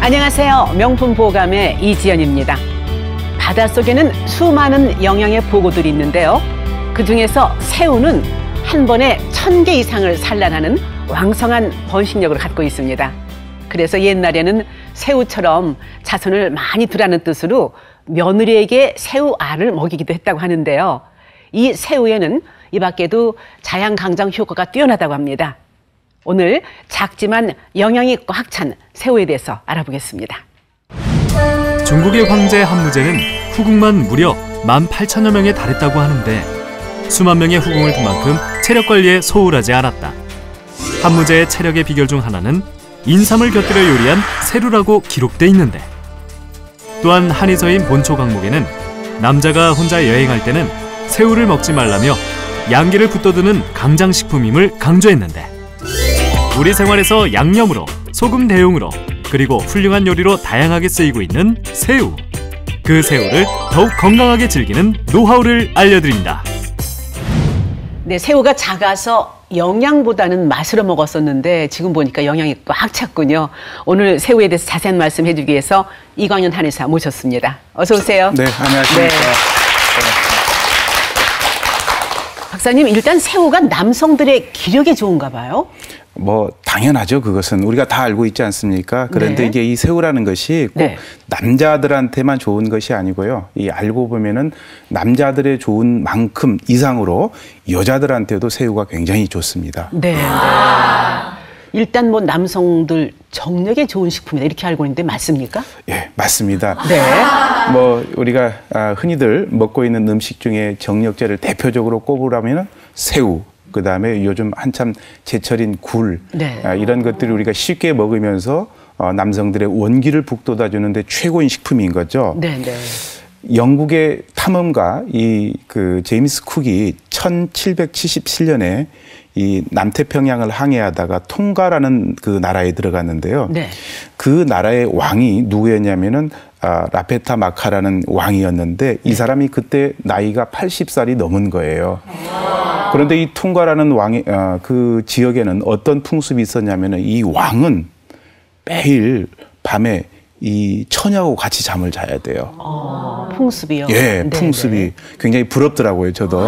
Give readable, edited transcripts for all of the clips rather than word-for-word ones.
안녕하세요. 명품 보감의 이지연입니다. 바닷속에는 수많은 영양의 보고들이 있는데요. 그중에서 새우는 한 번에 1000개 이상을 산란하는 왕성한 번식력을 갖고 있습니다. 그래서 옛날에는 새우처럼 자손을 많이 두라는 뜻으로 며느리에게 새우알을 먹이기도 했다고 하는데요. 이 새우에는 이 밖에도 자양강장 효과가 뛰어나다고 합니다. 오늘 작지만 영양이 꽉 찬 새우에 대해서 알아보겠습니다. 중국의 황제 한무제는 후궁만 무려 18,000여 명에 달했다고 하는데 수만 명의 후궁을 둔 만큼 체력 관리에 소홀하지 않았다. 한무제의 체력의 비결 중 하나는 인삼을 곁들여 요리한 새루라고 기록돼 있는데, 또한 한의서인 본초 강목에는 남자가 혼자 여행할 때는 새우를 먹지 말라며 양기를 붙돋우는 강장식품임을 강조했는데, 우리 생활에서 양념으로, 소금 대용으로, 그리고 훌륭한 요리로 다양하게 쓰이고 있는 새우. 그 새우를 더욱 건강하게 즐기는 노하우를 알려드립니다. 네, 새우가 작아서 영양보다는 맛으로 먹었었는데 지금 보니까 영양이 꽉 찼군요. 오늘 새우에 대해서 자세한 말씀 해주기 위해서 이광현 한의사 모셨습니다. 어서 오세요. 네, 안녕하십니까. 네. 박사님, 일단 새우가 남성들의 기력에 좋은가 봐요? 뭐 당연하죠. 그것은 우리가 다 알고 있지 않습니까? 그런데 네. 이제 이 새우라는 것이 꼭 네. 남자들한테만 좋은 것이 아니고요. 이 알고 보면은 남자들의 좋은 만큼 이상으로 여자들한테도 새우가 굉장히 좋습니다. 네. 일단 뭐 남성들 정력에 좋은 식품이다 이렇게 알고 있는데 맞습니까? 예, 맞습니다. 네. 뭐 우리가 흔히들 먹고 있는 음식 중에 정력제를 대표적으로 꼽으라면은 새우, 그다음에 요즘 한참 제철인 굴, 네. 이런 것들을 우리가 쉽게 먹으면서 남성들의 원기를 북돋아주는데 최고인 식품인 거죠. 네, 네. 영국의 탐험가 그 제임스 쿡이 1777년에 이 남태평양을 항해하다가 통가라는 그 나라에 들어갔는데요. 네. 그 나라의 왕이 누구였냐면은 라페타 마카라는 왕이었는데 이 사람이 그때 나이가 80살이 넘은 거예요. 그런데 이 통가라는 왕이 그 지역에는 어떤 풍습이 있었냐면은 이 왕은 매일 밤에 이 처녀하고 같이 잠을 자야 돼요. 풍습이요? 예, 네, 풍습이 네. 굉장히 부럽더라고요, 저도.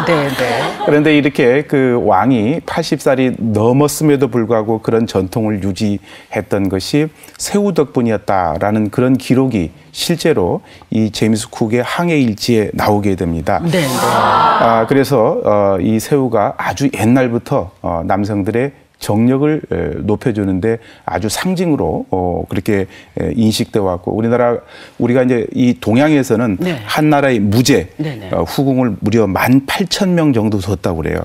네, 네. 그런데 이렇게 그 왕이 80살이 넘었음에도 불구하고 그런 전통을 유지했던 것이 새우 덕분이었다라는 그런 기록이 실제로 이 제임스 쿡의 항해 일지에 나오게 됩니다. 네, 네. 그래서 이 새우가 아주 옛날부터 남성들의 정력을 높여주는데 아주 상징으로 그렇게 인식되어 왔고, 우리가 이제 이 동양에서는 네. 한 나라의 무제 후궁을 무려 18,000명 정도 뒀다고 그래요.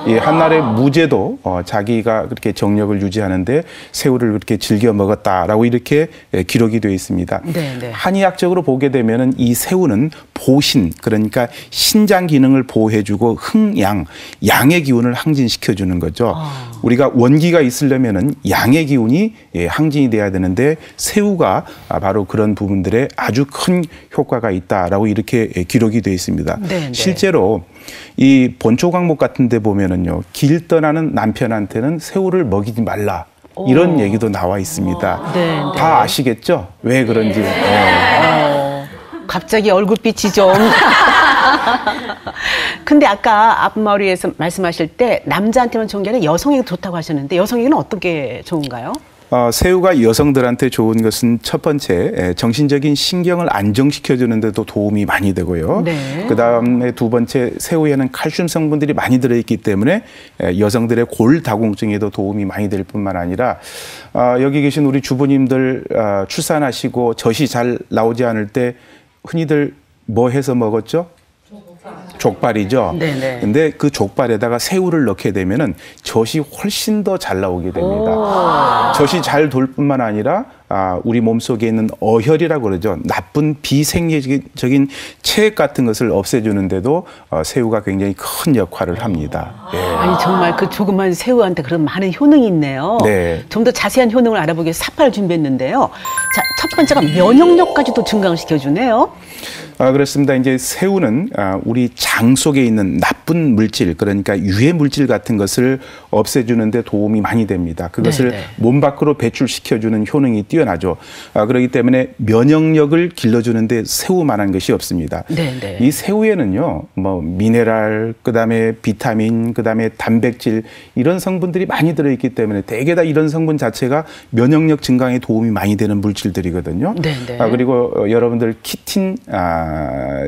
이 한 나라의 무제도 자기가 그렇게 정력을 유지하는데 새우를 그렇게 즐겨 먹었다라고 이렇게 기록이 되어 있습니다. 네네. 한의학적으로 보게 되면은 이 새우는 보신, 그러니까 신장 기능을 보호해주고 흥양, 양의 기운을 항진시켜주는 거죠. 우리가 원기가 있으려면은 양의 기운이 항진이 돼야 되는데 새우가 바로 그런 부분들에 아주 큰 효과가 있다라고 이렇게 기록이 되어 있습니다. 네네. 실제로 이 본초 강목 같은 데 보면은요, 길 떠나는 남편한테는 새우를 먹이지 말라 이런 얘기도 나와 있습니다. 다 아시겠죠? 왜 그런지. 갑자기 얼굴빛이 좀. 근데 아까 앞머리에서 말씀하실 때 남자한테만 좋은 게 아니라 여성에게 좋다고 하셨는데 여성에게는 어떻게 좋은가요? 새우가 여성들한테 좋은 것은 첫 번째, 정신적인 신경을 안정시켜주는 데도 도움이 많이 되고요. 네. 그다음에 두 번째, 새우에는 칼슘 성분들이 많이 들어있기 때문에 여성들의 골다공증에도 도움이 많이 될 뿐만 아니라 여기 계신 우리 주부님들 출산하시고 젖이 잘 나오지 않을 때 흔히들 뭐 해서 먹었죠? 족발이죠. 네네. 근데 그 족발에다가 새우를 넣게 되면은 젖이 훨씬 더 잘 나오게 됩니다. 젖이 잘 돌 뿐만 아니라 우리 몸속에 있는 어혈이라고 그러죠. 나쁜 비생리적인 체액 같은 것을 없애주는데도 새우가 굉장히 큰 역할을 합니다. 예. 아니 정말 그 조그만 새우한테 그런 많은 효능이 있네요. 네. 좀 더 자세한 효능을 알아보기 위해 사파를 준비했는데요. 자, 첫 번째가 면역력까지도 증강시켜주네요. 그렇습니다. 이제 새우는 우리 장 속에 있는 나쁜 물질, 그러니까 유해 물질 같은 것을 없애주는데 도움이 많이 됩니다. 그것을 네네. 몸 밖으로 배출시켜주는 효능이 뛰어나죠. 그렇기 때문에 면역력을 길러주는데 새우만한 것이 없습니다. 네네. 이 새우에는요, 뭐 미네랄, 그다음에 비타민, 그다음에 단백질 이런 성분들이 많이 들어있기 때문에 대개 다 이런 성분 자체가 면역력 증강에 도움이 많이 되는 물질들이거든요. 네네. 그리고 여러분들 키틴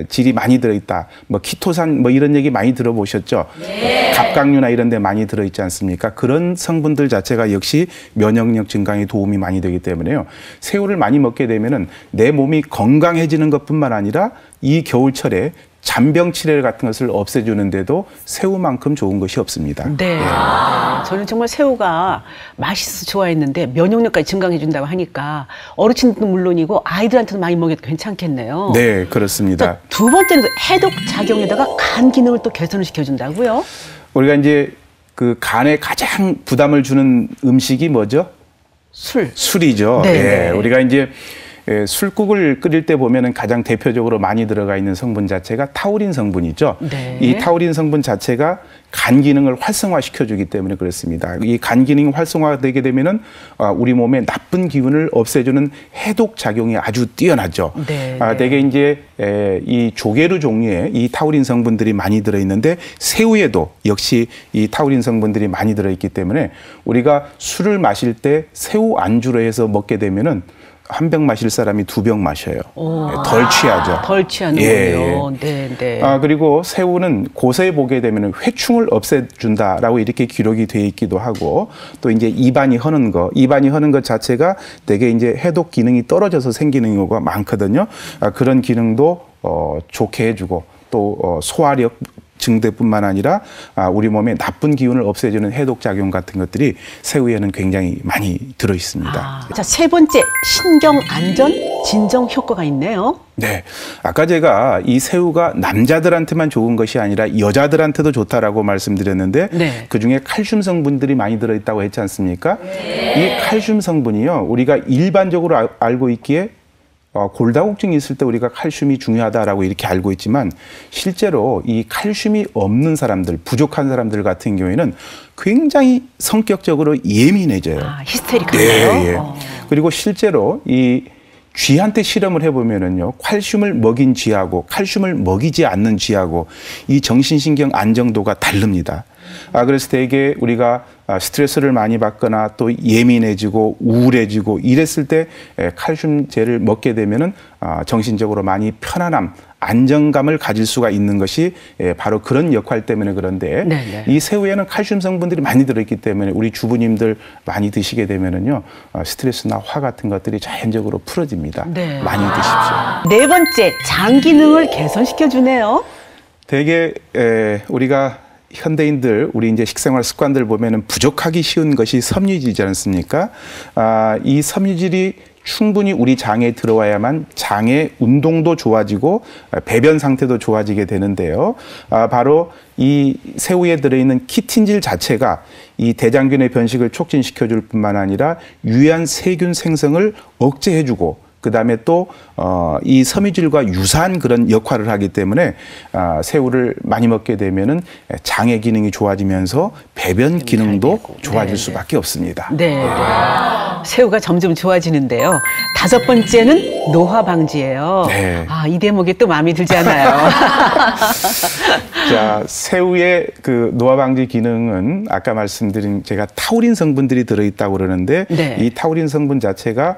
질이 많이 들어있다. 뭐 키토산 뭐 이런 얘기 많이 들어보셨죠? 네. 갑각류나 이런 데 많이 들어있지 않습니까? 그런 성분들 자체가 역시 면역력 증강에 도움이 많이 되기 때문에요. 새우를 많이 먹게 되면은 내 몸이 건강해지는 것뿐만 아니라 이 겨울철에 잔병 치레 같은 것을 없애주는데도 새우만큼 좋은 것이 없습니다. 네. 예. 저는 정말 새우가 맛있어서 좋아했는데 면역력까지 증강해준다고 하니까 어르신들도 물론이고 아이들한테도 많이 먹여도 괜찮겠네요. 네, 그렇습니다. 두 번째는 해독 작용에다가 간 기능을 또 개선을 시켜준다고요? 우리가 이제 그 간에 가장 부담을 주는 음식이 뭐죠? 술이죠. 네. 예, 우리가 이제 술국을 끓일 때 보면은 가장 대표적으로 많이 들어가 있는 성분 자체가 타우린 성분이죠. 네. 이 타우린 성분 자체가 간 기능을 활성화시켜주기 때문에 그렇습니다. 이 간 기능이 활성화되게 되면은 우리 몸의 나쁜 기운을 없애주는 해독 작용이 아주 뛰어나죠. 네. 대개 이제 이 조개류 종류에 이 타우린 성분들이 많이 들어있는데 새우에도 역시 이 타우린 성분들이 많이 들어있기 때문에 우리가 술을 마실 때 새우 안주로 해서 먹게 되면은 한 병 마실 사람이 2병 마셔요. 덜 취하죠. 덜 취하는군요. 예. 네, 네. 그리고 새우는 고서에 보게 되면 회충을 없애준다라고 이렇게 기록이 돼 있기도 하고 또 이제 입안이 허는 것 자체가 되게 이제 해독 기능이 떨어져서 생기는 경우가 많거든요. 그런 기능도 좋게 해주고 또 소화력 증대뿐만 아니라 우리 몸에 나쁜 기운을 없애주는 해독 작용 같은 것들이 새우에는 굉장히 많이 들어 있습니다. 자, 세 번째 신경 안전 진정 효과가 있네요. 네, 아까 제가 이 새우가 남자들한테만 좋은 것이 아니라 여자들한테도 좋다라고 말씀드렸는데 네. 그중에 칼슘 성분들이 많이 들어있다고 했지 않습니까? 네. 이 칼슘 성분이요, 우리가 일반적으로 알고 있기에 골다공증이 있을 때 우리가 칼슘이 중요하다라고 이렇게 알고 있지만 실제로 이 칼슘이 없는 사람들, 부족한 사람들 같은 경우에는 굉장히 성격적으로 예민해져요. 히스테릭하네요. 네, 예. 그리고 실제로 이 쥐한테 실험을 해보면은요, 칼슘을 먹인 쥐하고 칼슘을 먹이지 않는 쥐하고 이 정신신경 안정도가 다릅니다. 그래서 대개 우리가 스트레스를 많이 받거나 또 예민해지고 우울해지고 이랬을 때 칼슘제를 먹게 되면은 정신적으로 많이 편안함, 안정감을 가질 수가 있는 것이 바로 그런 역할 때문에 그런데 네네. 이 새우에는 칼슘 성분들이 많이 들어있기 때문에 우리 주부님들 많이 드시게 되면은요, 스트레스나 화 같은 것들이 자연적으로 풀어집니다. 네. 많이 드십시오. 네 번째 장 기능을 개선시켜주네요. 되게 우리가 현대인들 우리 이제 식생활 습관들 보면은 부족하기 쉬운 것이 섬유질이지 않습니까? 이 섬유질이 충분히 우리 장에 들어와야만 장의 운동도 좋아지고 배변 상태도 좋아지게 되는데요. 바로 이 새우에 들어있는 키틴질 자체가 이 대장균의 변식을 촉진시켜줄 뿐만 아니라 유해한 세균 생성을 억제해주고 그다음에 또 이 섬유질과 유사한 그런 역할을 하기 때문에 새우를 많이 먹게 되면은 장의 기능이 좋아지면서 배변 기능도 좋아질 수밖에 없습니다. 네, 네. 새우가 점점 좋아지는데요. 다섯 번째는 노화 방지예요. 네. 이 대목이 또 마음에 들지 않아요. 자, 새우의 그 노화 방지 기능은 아까 말씀드린 제가 타우린 성분들이 들어있다고 그러는데 네. 이 타우린 성분 자체가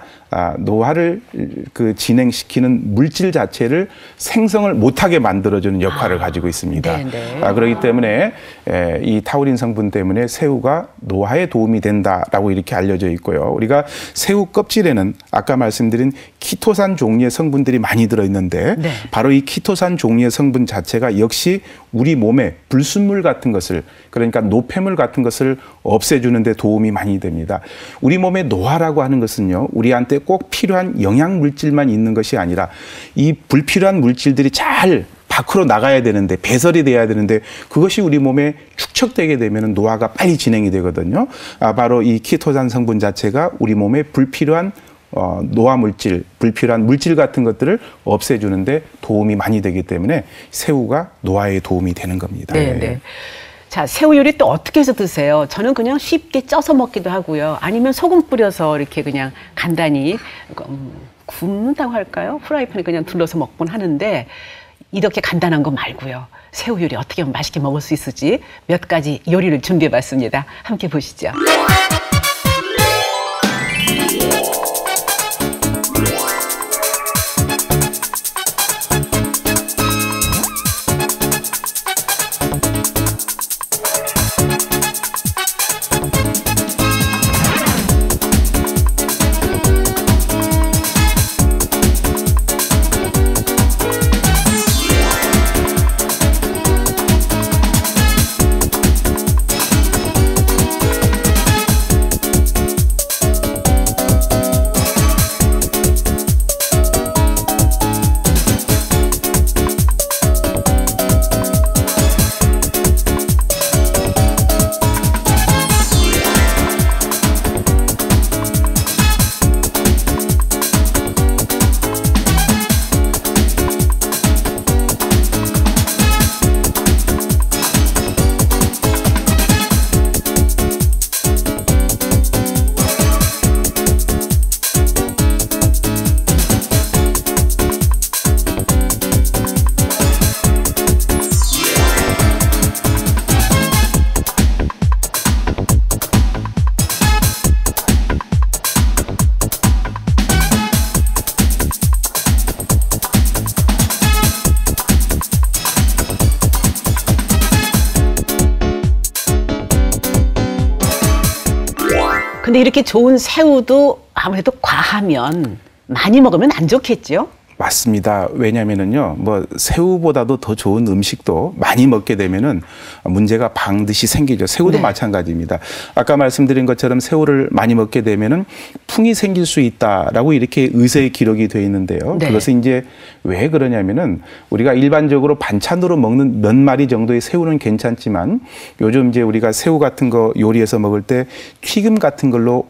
노화를 그 진행시키는 물질 자체를 생성을 못하게 만들어주는 역할을 가지고 있습니다. 그렇기 때문에 이 타우린 성분 때문에 새우가 노화에 도움이 된다라고 이렇게 알려져 있고요. 우리가 우리가 새우 껍질에는 아까 말씀드린 키토산 종류의 성분들이 많이 들어있는데 네. 바로 이 키토산 종류의 성분 자체가 역시 우리 몸에 불순물 같은 것을, 그러니까 노폐물 같은 것을 없애주는 데 도움이 많이 됩니다. 우리 몸에 노화라고 하는 것은요, 우리한테 꼭 필요한 영양 물질만 있는 것이 아니라 이 불필요한 물질들이 잘 밖으로 나가야 되는데, 배설이 돼야 되는데, 그것이 우리 몸에 축적되게 되면 노화가 빨리 진행이 되거든요. 바로 이 키토산 성분 자체가 우리 몸에 불필요한 노화 물질, 불필요한 물질 같은 것들을 없애주는데 도움이 많이 되기 때문에 새우가 노화에 도움이 되는 겁니다. 네, 네. 자, 새우 요리 또 어떻게 해서 드세요? 저는 그냥 쉽게 쪄서 먹기도 하고요. 아니면 소금 뿌려서 이렇게 그냥 간단히 굽는다고 할까요? 프라이팬에 그냥 둘러서 먹곤 하는데, 이렇게 간단한 거 말고요. 새우 요리 어떻게 하면 맛있게 먹을 수 있을지 몇 가지 요리를 준비해봤습니다. 함께 보시죠. 근데 이렇게 좋은 새우도 아무래도 과하면, 많이 먹으면 안 좋겠죠? 맞습니다. 왜냐면은요, 뭐 새우보다도 더 좋은 음식도 많이 먹게 되면은 문제가 반드시 생기죠. 새우도 네. 마찬가지입니다. 아까 말씀드린 것처럼 새우를 많이 먹게 되면은 풍이 생길 수 있다라고 이렇게 의사의 기록이 되어 있는데요. 네. 그것은 이제 왜 그러냐면은 우리가 일반적으로 반찬으로 먹는 몇 마리 정도의 새우는 괜찮지만 요즘 이제 우리가 새우 같은 거 요리해서 먹을 때 튀김 같은 걸로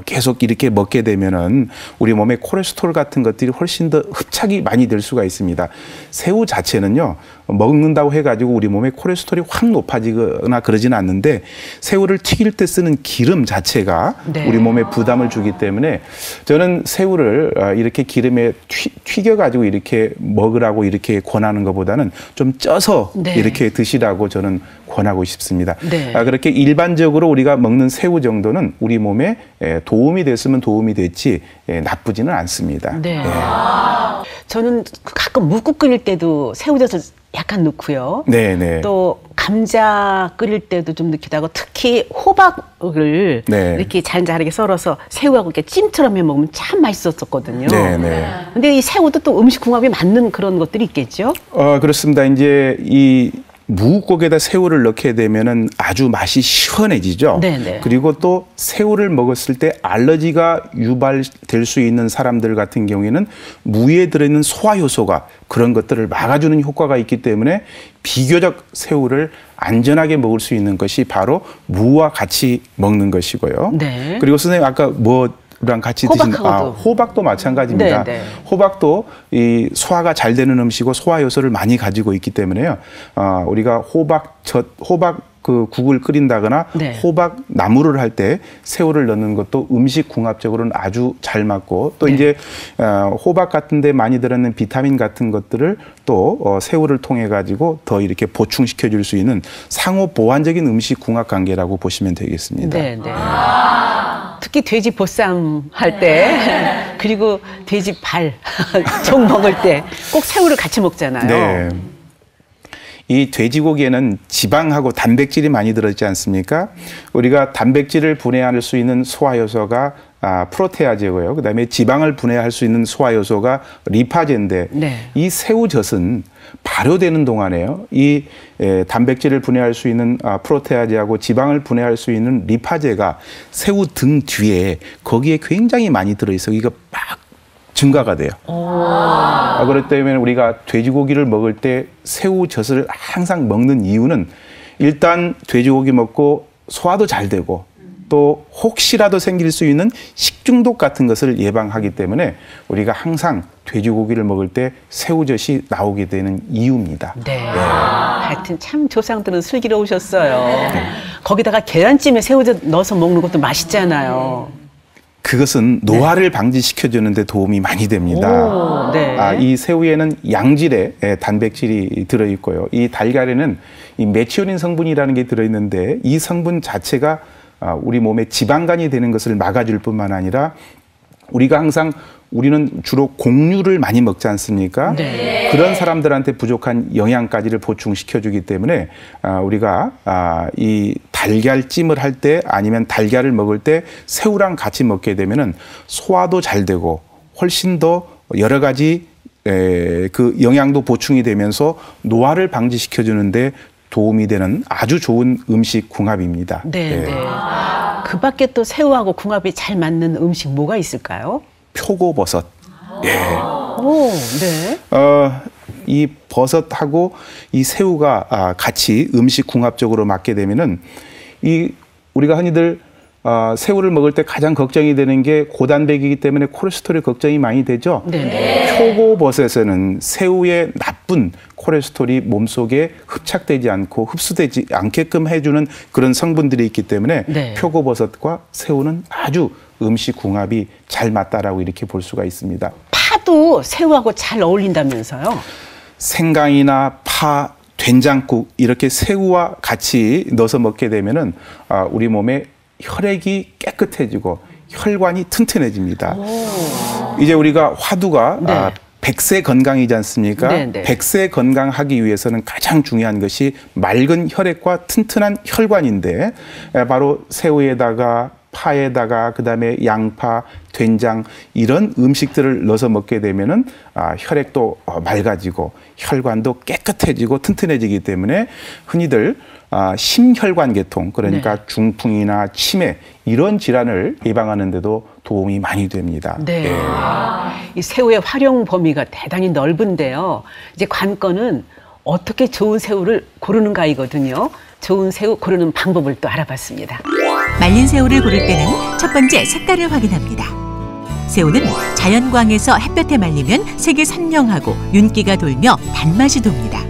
계속 이렇게 먹게 되면은 우리 몸에 콜레스테롤 같은 것들이 훨씬 더 흡착이 많이 될 수가 있습니다. 새우 자체는요, 먹는다고 해가지고 우리 몸에 콜레스테롤이 확 높아지거나 그러지는 않는데 새우를 튀길 때 쓰는 기름 자체가 네. 우리 몸에 부담을 주기 때문에 저는 새우를 이렇게 기름에 튀겨가지고 이렇게 먹으라고 이렇게 권하는 것보다는 좀 쪄서 네. 이렇게 드시라고 저는 권하고 싶습니다. 네. 그렇게 일반적으로 우리가 먹는 새우 정도는 우리 몸에 도움이 됐으면 도움이 됐지 나쁘지는 않습니다. 네. 저는 가끔 묵국 끓일 때도 새우젓을 약간 넣고요. 네. 또 감자 끓일 때도 좀 넣기도 하고, 특히 호박을 네. 이렇게 잘게 썰어서 새우하고 이렇게 찜처럼 해 먹으면 참 맛있었거든요. 네. 근데 이 새우도 또 음식 궁합이 맞는 그런 것들이 있겠죠? 그렇습니다. 이제 이 무국에다 새우를 넣게 되면은 아주 맛이 시원해지죠. 네네. 그리고 또 새우를 먹었을 때 알러지가 유발될 수 있는 사람들 같은 경우에는 무에 들어있는 소화 효소가 그런 것들을 막아주는 효과가 있기 때문에 비교적 새우를 안전하게 먹을 수 있는 것이 바로 무와 같이 먹는 것이고요. 네. 그리고 선생님 아까 랑 같이 드신 호박도 마찬가지입니다. 네. 호박도 이 소화가 잘 되는 음식이고 소화 요소를 많이 가지고 있기 때문에요. 우리가 호박 그 국을 끓인다거나 네. 호박 나물을 할 때 새우를 넣는 것도 음식 궁합적으로는 아주 잘 맞고 또 네. 이제 호박 같은 데 많이 들어있는 비타민 같은 것들을 또 새우를 통해 가지고 더 이렇게 보충시켜 줄 수 있는 상호 보완적인 음식 궁합 관계라고 보시면 되겠습니다. 네. 특히 돼지 보쌈 할 때 그리고 돼지 발 종 먹을 때 꼭 새우를 같이 먹잖아요. 네. 이 돼지고기에는 지방하고 단백질이 많이 들어있지 않습니까? 우리가 단백질을 분해할 수 있는 소화 요소가 프로테아제고요. 그다음에 지방을 분해할 수 있는 소화 요소가 리파제인데 네. 이 새우젓은 발효되는 동안에요. 이 단백질을 분해할 수 있는 프로테아제하고 지방을 분해할 수 있는 리파제가 새우 등 뒤에 거기에 굉장히 많이 들어있어. 이거 막 증가가 돼요. 그렇기 때문에 우리가 돼지고기를 먹을 때 새우젓을 항상 먹는 이유는 일단 돼지고기 먹고 소화도 잘 되고 또 혹시라도 생길 수 있는 식중독 같은 것을 예방하기 때문에 우리가 항상 돼지고기를 먹을 때 새우젓이 나오게 되는 이유입니다. 네. 하여튼 참 조상들은 슬기로우셨어요. 거기다가 계란찜에 새우젓 넣어서 먹는 것도 맛있잖아요. 그것은 노화를 방지시켜주는 데 도움이 많이 됩니다. 네. 이 새우에는 양질의 단백질이 들어있고요. 이 달걀에는 이 메치오닌 성분이라는 게 들어있는데 이 성분 자체가 우리 몸에 지방간이 되는 것을 막아줄 뿐만 아니라 우리가 항상 우리는 주로 곡류를 많이 먹지 않습니까? 네. 그런 사람들한테 부족한 영양까지를 보충시켜주기 때문에 우리가 이 달걀찜을 할 때 아니면 달걀을 먹을 때 새우랑 같이 먹게 되면은 소화도 잘 되고 훨씬 더 여러 가지 그 영양도 보충이 되면서 노화를 방지시켜주는데 도움이 되는 아주 좋은 음식 궁합입니다. 네, 네. 그 밖에 또 새우하고 궁합이 잘 맞는 음식 뭐가 있을까요? 표고버섯. 예. 오, 네. 이 버섯하고 이 새우가 같이 음식 궁합적으로 맞게 되면은 우리가 흔히들 새우를 먹을 때 가장 걱정이 되는 게 고단백이기 때문에 콜레스테롤 걱정이 많이 되죠. 네네. 표고버섯에는 새우의 나쁜 콜레스테롤이 몸속에 흡착되지 않고 흡수되지 않게끔 해주는 그런 성분들이 있기 때문에 네. 표고버섯과 새우는 아주 음식 궁합이 잘 맞다라고 이렇게 볼 수가 있습니다. 파도 새우하고 잘 어울린다면서요? 생강이나 파, 된장국 이렇게 새우와 같이 넣어서 먹게 되면은 우리 몸에 혈액이 깨끗해지고 혈관이 튼튼해집니다. 이제 우리가 화두가 네. 100세 건강이지 않습니까? 네, 네. 100세 건강하기 위해서는 가장 중요한 것이 맑은 혈액과 튼튼한 혈관인데 바로 새우에다가 파에다가 그다음에 양파, 된장 이런 음식들을 넣어서 먹게 되면은 혈액도 맑아지고 혈관도 깨끗해지고 튼튼해지기 때문에 흔히들 심혈관계통 그러니까 네. 중풍이나 치매 이런 질환을 예방하는 데도 도움이 많이 됩니다. 네. 이 새우의 활용 범위가 대단히 넓은데요. 이제 관건은 어떻게 좋은 새우를 고르는가이거든요. 좋은 새우 고르는 방법을 또 알아봤습니다. 말린 새우를 고를 때는 첫 번째 색깔을 확인합니다. 새우는 자연광에서 햇볕에 말리면 색이 선명하고 윤기가 돌며 단맛이 돕니다.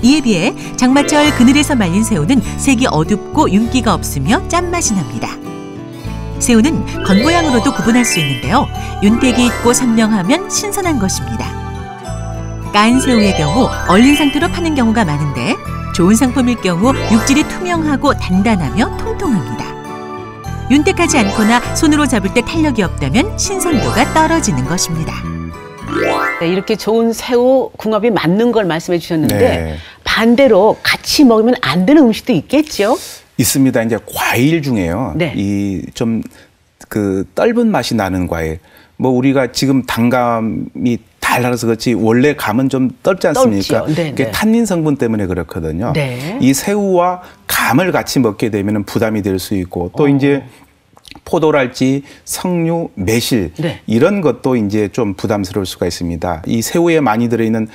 이에 비해 장마철 그늘에서 말린 새우는 색이 어둡고 윤기가 없으며 짠맛이 납니다. 새우는 겉모양으로도 구분할 수 있는데요. 윤택이 있고 선명하면 신선한 것입니다. 까인 새우의 경우 얼린 상태로 파는 경우가 많은데 좋은 상품일 경우 육질이 투명하고 단단하며 통통합니다. 윤택하지 않거나 손으로 잡을 때 탄력이 없다면 신선도가 떨어지는 것입니다. 네, 이렇게 좋은 새우 궁합이 맞는 걸 말씀해 주셨는데 네. 반대로 같이 먹으면 안 되는 음식도 있겠죠? 있습니다. 이제 과일 중에요. 네. 이 좀 그 떫은 맛이 나는 과일. 뭐 우리가 지금 단감이 달라서 그렇지 원래 감은 좀 떫지 않습니까? 떫지요. 네, 그게 네. 탄닌 성분 때문에 그렇거든요. 네. 이 새우와 감을 같이 먹게 되면 부담이 될 수 있고 또 이제 포도랄지 석류, 매실 네. 이런 것도 이제 좀 부담스러울 수가 있습니다. 이 새우에 많이 들어있는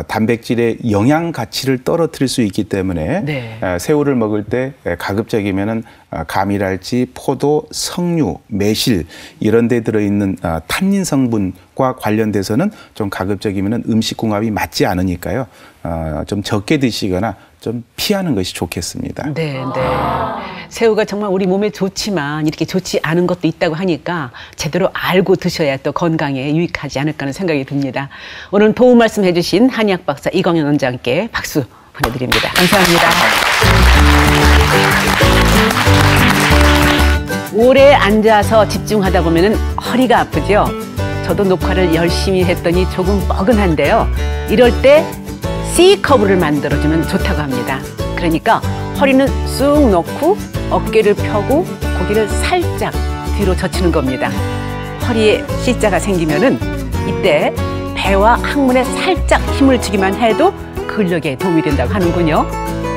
단백질의 영양 가치를 떨어뜨릴 수 있기 때문에 네. 새우를 먹을 때 가급적이면은 감이랄지 포도, 석류, 매실 이런 데 들어있는 탄닌 성분과 관련돼서는 좀 가급적이면은 음식 궁합이 맞지 않으니까요. 좀 적게 드시거나 좀 피하는 것이 좋겠습니다. 네, 네. 새우가 정말 우리 몸에 좋지만 이렇게 좋지 않은 것도 있다고 하니까 제대로 알고 드셔야 또 건강에 유익하지 않을까 하는 생각이 듭니다. 오늘 도움 말씀해 주신 한의학 박사 이광현 원장께 박수 보내드립니다. 감사합니다. 오래 앉아서 집중하다 보면 허리가 아프죠? 저도 녹화를 열심히 했더니 조금 뻐근한데요. 이럴 때 C커브를 만들어주면 좋다고 합니다. 그러니까 허리는 쑥 넣고 어깨를 펴고 고개를 살짝 뒤로 젖히는 겁니다. 허리에 C자가 생기면은 이때 배와 항문에 살짝 힘을 주기만 해도 근력에 도움이 된다고 하는군요.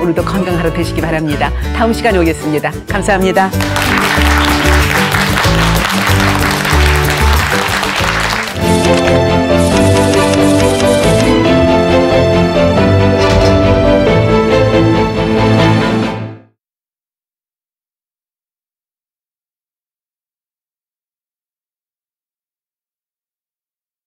오늘도 건강하러 되시기 바랍니다. 다음 시간에 오겠습니다. 감사합니다.